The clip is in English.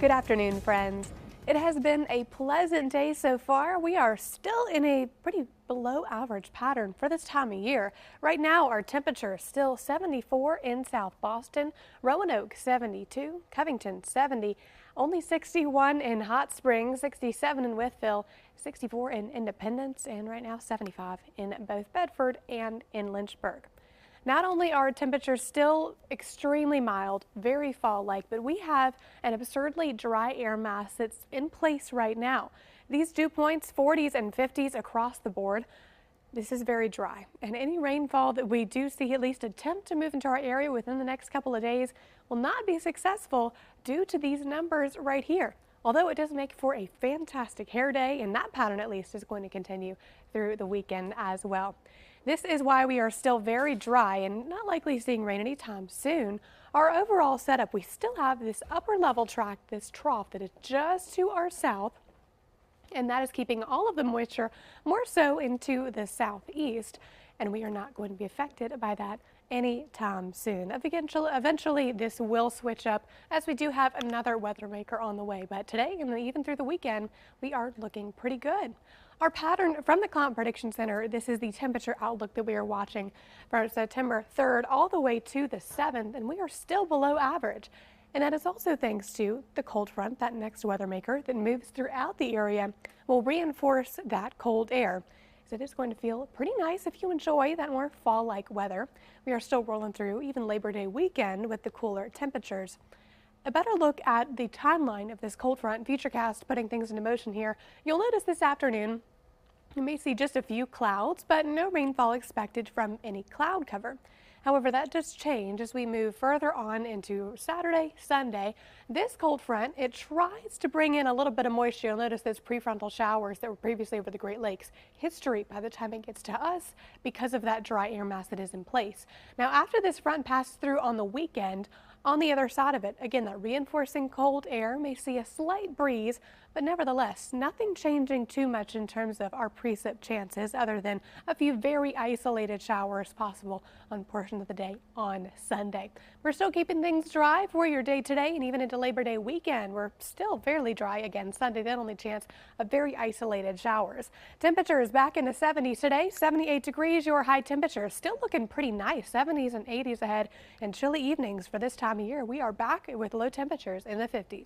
Good afternoon, friends. It has been a pleasant day so far. We are still in a pretty below average pattern for this time of year. Right now, our temperature is still 74 in South Boston, Roanoke 72, Covington 70, only 61 in Hot Springs, 67 in Wytheville, 64 in Independence, and right now 75 in both Bedford and in Lynchburg. Not only are temperatures still extremely mild, very fall-like, but we have an absurdly dry air mass that's in place right now. These dew points, 40s and 50s across the board. This is very dry, and any rainfall that we do see at least attempt to move into our area within the next couple of days will not be successful due to these numbers right here. Although it does make for a fantastic hair day, and that pattern at least is going to continue through the weekend as well. This is why we are still very dry and not likely seeing rain anytime soon. Our overall setup, we still have this upper level tract, this trough that is just to our south, and that is keeping all of the moisture more so into the southeast, and we are not going to be affected by that anytime soon. Eventually, this will switch up as we do have another weather maker on the way, but today and even through the weekend, we are looking pretty good. Our pattern from the Climate Prediction Center, this is the temperature outlook that we are watching from September 3rd all the way to the 7th, and we are still below average. And that is also thanks to the cold front, that next weather maker that moves throughout the area will reinforce that cold air. So it is going to feel pretty nice if you enjoy that more fall-like weather. We are still rolling through even Labor Day weekend with the cooler temperatures. A better look at the timeline of this cold front futurecast putting things into motion here. You'll notice this afternoon you may see just a few clouds, but no rainfall expected from any cloud cover. However, that does change as we move further on into Saturday, Sunday. This cold front, it tries to bring in a little bit of moisture. You'll notice those prefrontal showers that were previously over the Great Lakes history by the time it gets to us because of that dry air mass that is in place. Now, after this front passes through on the weekend, on the other side of it, again, that reinforcing cold air may see a slight breeze, but nevertheless, nothing changing too much in terms of our precip chances other than a few very isolated showers possible on portions of the day on Sunday. We're still keeping things dry for your day today and even into Labor Day weekend. We're still fairly dry again Sunday, the only chance of very isolated showers. Temperatures back in the 70s today, 78 degrees, your high temperature. Still looking pretty nice, 70s and 80s ahead, and chilly evenings for this time of year. We are back with low temperatures in the 50s.